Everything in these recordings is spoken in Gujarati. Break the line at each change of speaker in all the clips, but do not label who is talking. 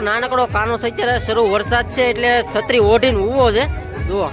નાનકડો કાનો છે, અત્યારે શરૂ વરસાદ છે એટલે છત્રી ઓઢીને ઊભો છે જુઓ.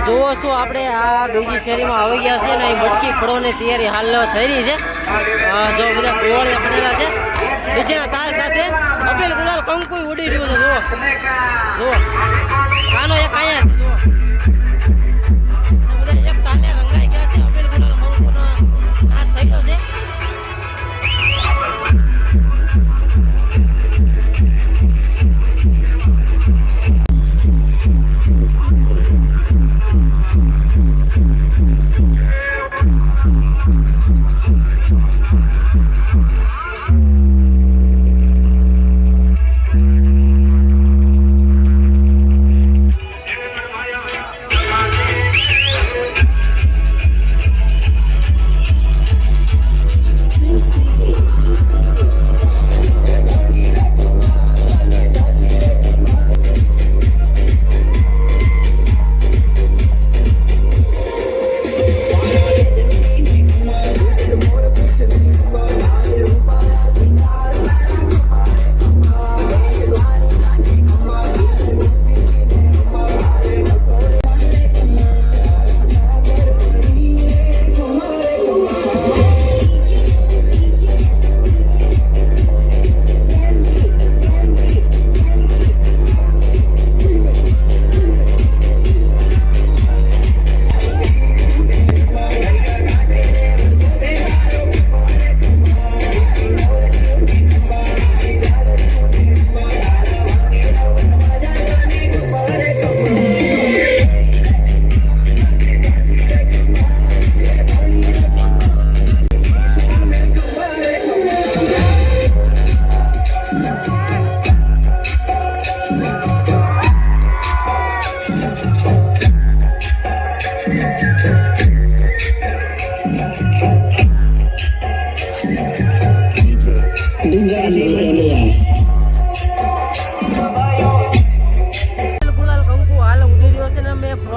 જોવો છો આપણે આ બીજી શેરીમાં આવી ગયા છે ને મટકી ફળોની તૈયારી હાલ થઈ રહી છે. જો બધા ગોળિયા બનેલા છે ડીજેના તાલ સાથે, અપીલ ગુલાલ કંકુ ઉડી રહ્યું છે. જુઓ કાનો એક અહીંયા છે, જુઓ બધા એક તાલે રંગાઈ ગયા છે. અપીલ ગુલાલ કંકુનો નાચ થઈ ગયો છે.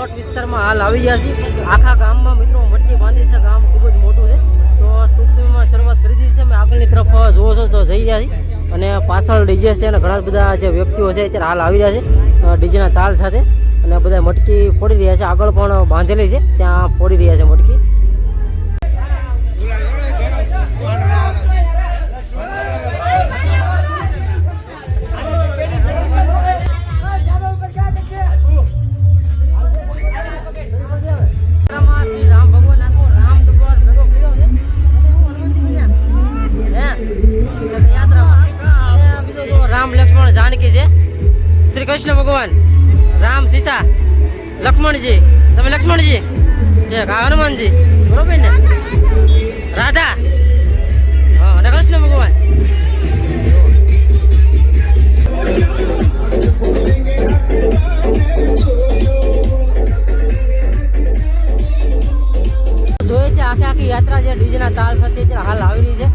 પ્લોટ વિસ્તારમાં હાલ આવી ગયા છીએ. આખા ગામમાં મિત્રો મટકી બાંધી છે. ગામ ખૂબ જ મોટું છે. તો ટૂંક સમયમાં શરૂઆત કરી દીધી છે. અમે આગળની તરફ જોવો છો તો જઈ રહ્યા છીએ અને પાછળ ડીજે છે અને ઘણા બધા જે વ્યક્તિઓ છે અત્યારે હાલ આવી રહ્યા છે ડીજેના તાલ સાથે અને બધા મટકી ફોડી રહ્યા છે. આગળ પણ બાંધેલી છે, ત્યાં ફોડી રહ્યા છે મટકી. રામ લક્ષ્મણ જાનકી છે. શ્રી કૃષ્ણ ભગવાન, રામ સીતા, લક્ષ્મણજી, તમે લક્ષ્મણજી છે, હનુમાનજી, બરોબર ને, રાધા, હા, અને કૃષ્ણ ભગવાન. જોઈએ છે આખી યાત્રા જે ડીજેના તાલ સાથે અત્યારે હાલ આવી રહી છે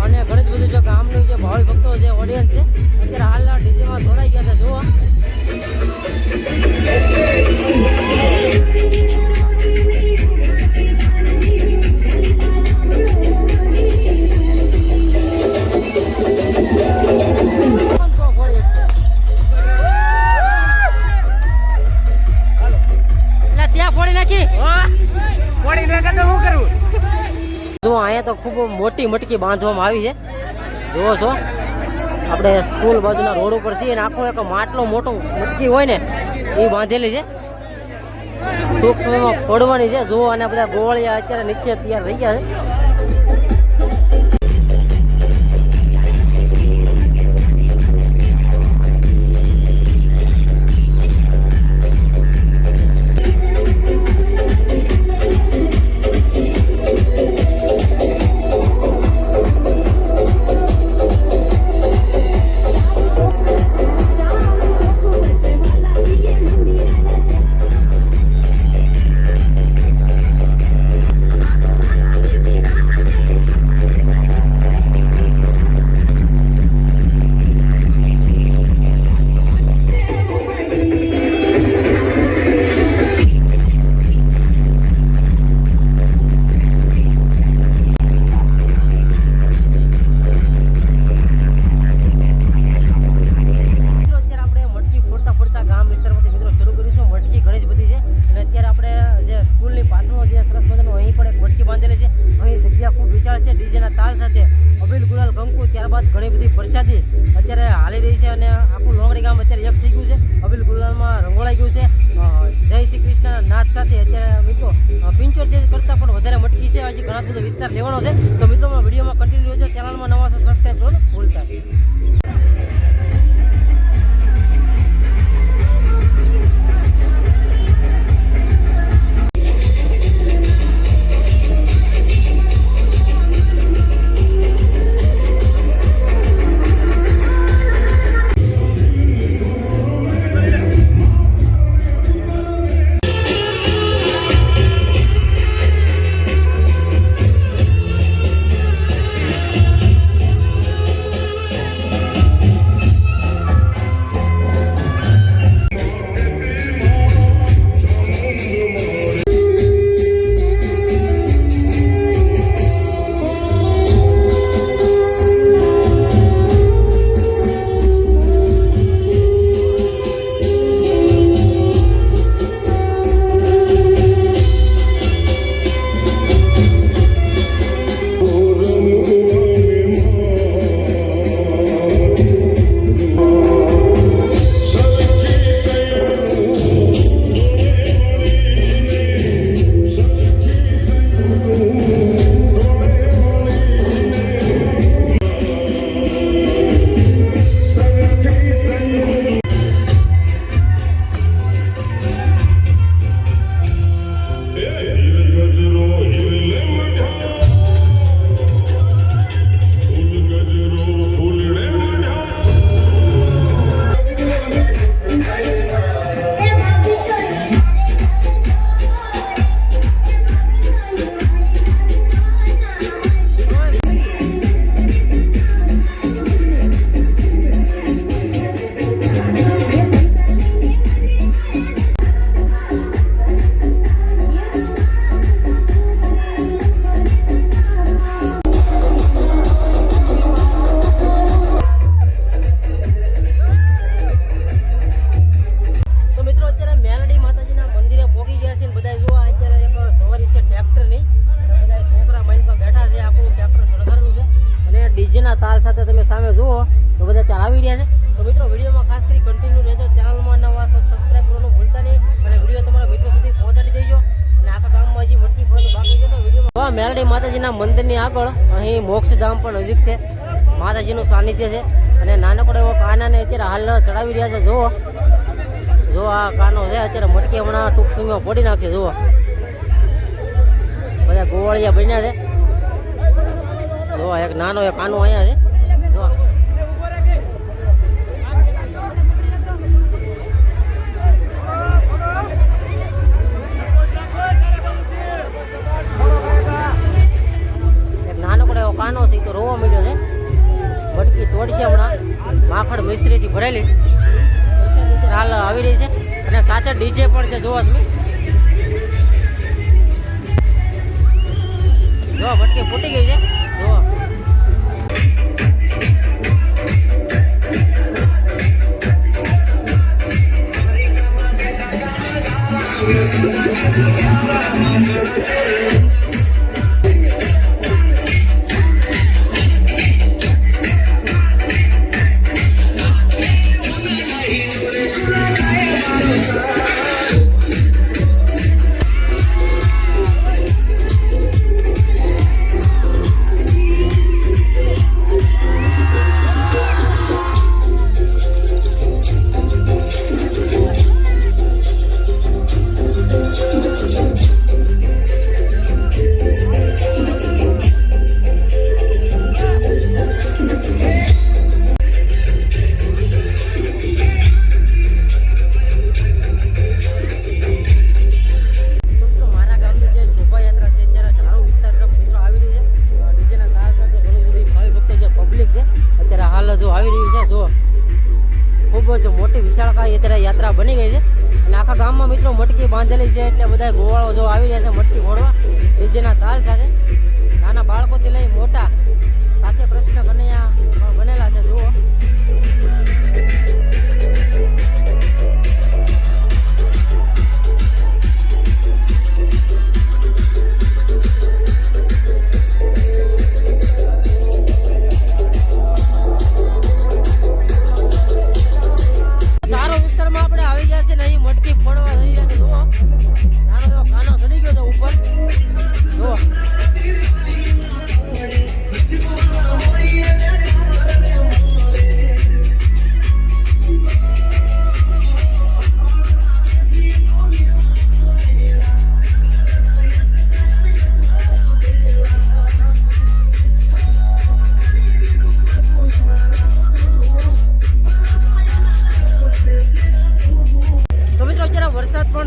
અને ઘણું જ બધું જે ગામનું જે ભાવિ ભક્તો જે ઓડિયન્સ છે અત્યારે હાલના ડીજેમાં જોડાઈ ગયા છે. જુઓ ત્યાં ફોડી નાખી જો અહીંયા તો ખૂબ મોટી મટકી બાંધવામાં આવી છે. જુઓ છો આપણે સ્કૂલ બાજુના રોડ ઉપર છીએ અને આખો એક માટલો મોટો મટકી હોય ને એ બાંધેલી છે. ટૂંક સમયમાં ફોડવાની છે. જુઓ અને બધા ગોળિયા અત્યારે નીચે તૈયાર થઈ ગયા છે. ત્યારબાદ ઘણી બધી પ્રસાદી અત્યારે હાલી રહી છે અને આખું લોંગડી ગામ અત્યારે એક થઈ ગયું છે. અબીલ ગુલાલમાં રંગોળાઈ ગયું છે. જય શ્રી કૃષ્ણ નાથ સાથે અત્યારે મિત્રો 75 કરતાં પણ વધારે મટકી છે. હજી ઘણા બધો વિસ્તાર લેવાનો છે. તો મિત્રો વિડીયોમાં કન્ટિન્યુ રહેજો. ચેનલમાં નવા છો સબસ્ક્રાઈબ કરો ભૂલતા. મેલડી માતાજીના મંદિરની આગળ અહીં મોક્ષધામ પણ નજીક છે, માતાજીનું સાનિધ્ય છે અને નાનકડો એવો કાનાને અત્યારે હાલ ચડાવી રહ્યા છે. જો આ કાનો છે અત્યારે મટકી હમણાં ટૂંક સમયમાં પડી નાખશે. જુઓ બધા ગોવાળિયા બન્યા છે. જો એક નાનો એક કાનો અહીંયા છે. જો એક નાનકડો એવો કાનો છે તો રોવા મળ્યો છે. મટકી તોડશે હમણાં, માખણ મિશ્રીથી ભરેલી હાલ આવી રહી છે અને સાથે ડીજે પણ છે. જોવો તમે, જો મટકી ફૂટી ગઈ છે. જો ખૂબ જ મોટી વિશાળકાય અત્યારે યાત્રા બની ગઈ છે અને આખા ગામમાં મિત્રો મટકી બાંધેલી છે એટલે બધા ગોવાળો જો આવી રહ્યા છે મટકી ફોડવા ડીજેના તાલ સાથે. નાના બાળકોથી લઈ મોટા સાથે કૃષ્ણ કનૈયા પણ બનેલા છે. જુઓ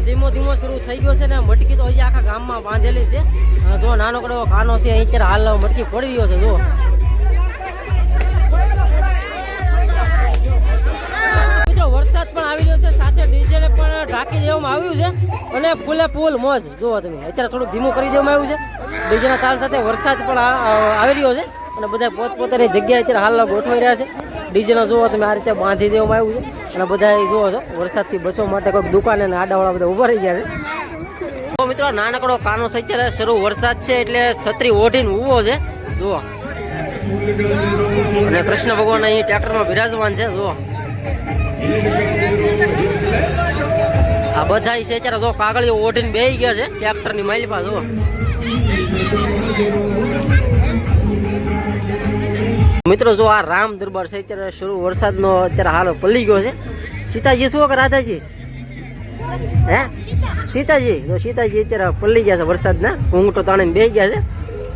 ધીમો ધીમો શરૂ થઈ ગયો છે ને મટકી તો હજી આખા ગામમાં બાંધેલી છે. જો નાનકડો કાનો છે અહીં અત્યારે હાલ મટકી પડી રહ્યો છે. જો મિત્રો વરસાદ પણ આવી રહ્યો છે, સાથે ડીજે ને પણ ઢાંકી દેવામાં આવ્યું છે અને ફૂલે ફૂલ મોજ. જુઓ તમે અત્યારે થોડું ધીમું કરી દેવામાં આવ્યું છે. ડીજેના તાલ સાથે વરસાદ પણ આવી રહ્યો છે અને બધા પોતપોતાની જગ્યાએ અત્યારે હાલ ગોઠવાઈ રહ્યા છે. ડીજેનો જુઓ તમે આ રીતે બાંધી દેવામાં આવ્યું છે અને બધા જુઓ છો વરસાદથી બચવા માટે કોઈક દુકાને અને આડાવાળા બધા ઊભા રહી ગયા છે. તો મિત્રો નાનકડો કાનો છે અત્યારે શરૂ વરસાદ છે એટલે છત્રી ઓઢીને ઊભો છે. જુઓ અને કૃષ્ણ ભગવાન અહીં ટ્રેક્ટરમાં બિરાજમાન છે. જુઓ આ બધા છે અત્યારે જો કાગળીઓ ઓઢીને બેસી ગયા છે ટ્રેક્ટરની માઇલમાં. જુઓ મિત્રો જો આ રામ દરબાર છે અત્યારે શરૂ વરસાદનો અત્યારે હાલ પલ્લી ગયો છે. સીતાજી શું કે રાધાજી? હે સીતાજી? તો સીતાજી અત્યારે પલ્લી ગયા છે વરસાદના ઘૂંઘટો તાણીને બેસી ગયા છે.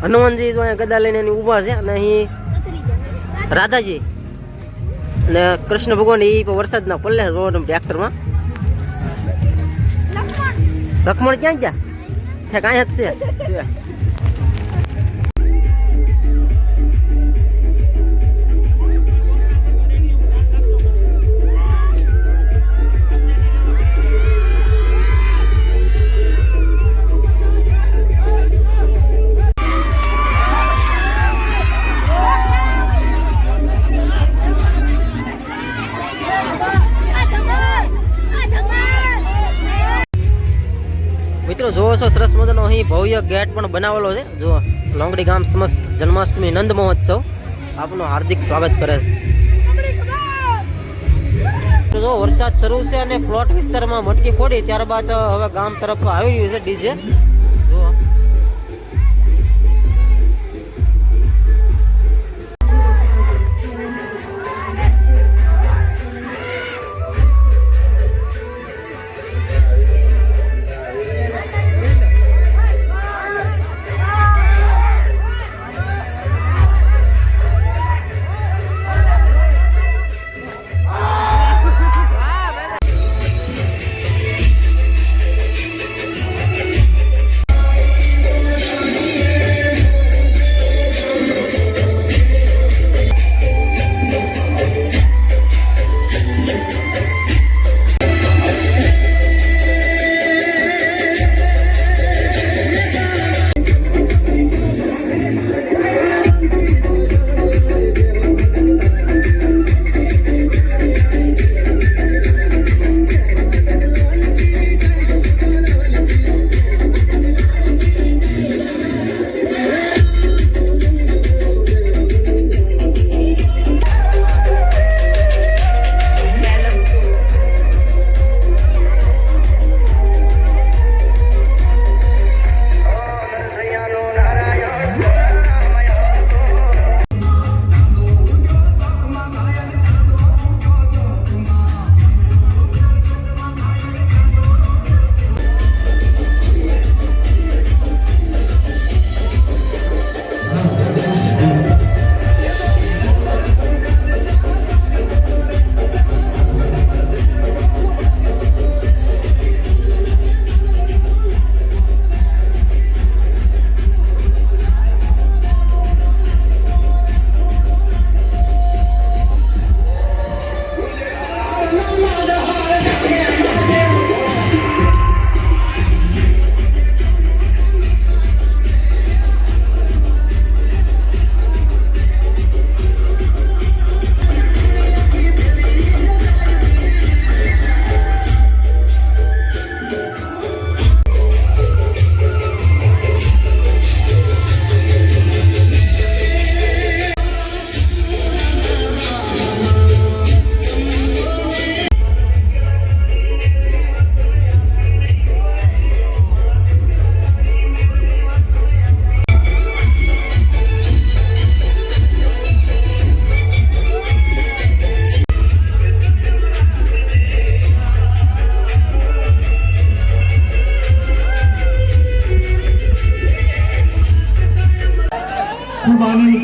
હનુમાનજી તો અહીંયા ગદા લઈને એની ઊભા છે અને અહીં રાધાજી અને કૃષ્ણ ભગવાન એ વરસાદના પલ્લે રોડ ટ્રેક્ટરમાં. લક્ષ્મણ ક્યાં ગયા છે? કાંઈ જ છે. મિત્રો જોવો છો સરસ મજાનો અહીં ભવ્ય ગેટ પણ બનાવેલો છે. જુઓ લોંગડી ગામ સમસ્ત જન્માષ્ટમી નંદ મહોત્સવ આપનું હાર્દિક સ્વાગત કરે છે. જો વરસાદ શરૂ છે અને પ્લોટ વિસ્તારમાં મટકી ફોડી ત્યારબાદ હવે ગામ તરફ આવી રહ્યું છે ડીજે. જુઓ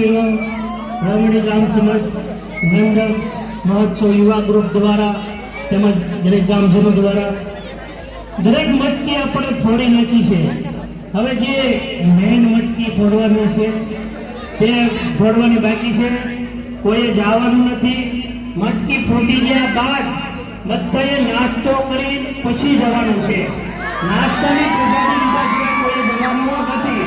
કર્યો રામડી ગામ સમસ્ત મંડળ મહોત્સવ યુવા ગ્રુપ દ્વારા તેમજ દરેક ગામજનો દ્વારા દરેક મટકી આપણે ફોડી નાખી છે. હવે જે મેઇન મટકી ફોડવાની છે તે ફોડવાની બાકી છે. કોઈએ જવાનું નથી. મટકી ફોડી ગયા બાદ બધાએ નાસ્તો કરી પછી જવાનું છે. નાસ્તાની પ્રસાદી લીધા સિવાય કોઈએ જવાનું નથી.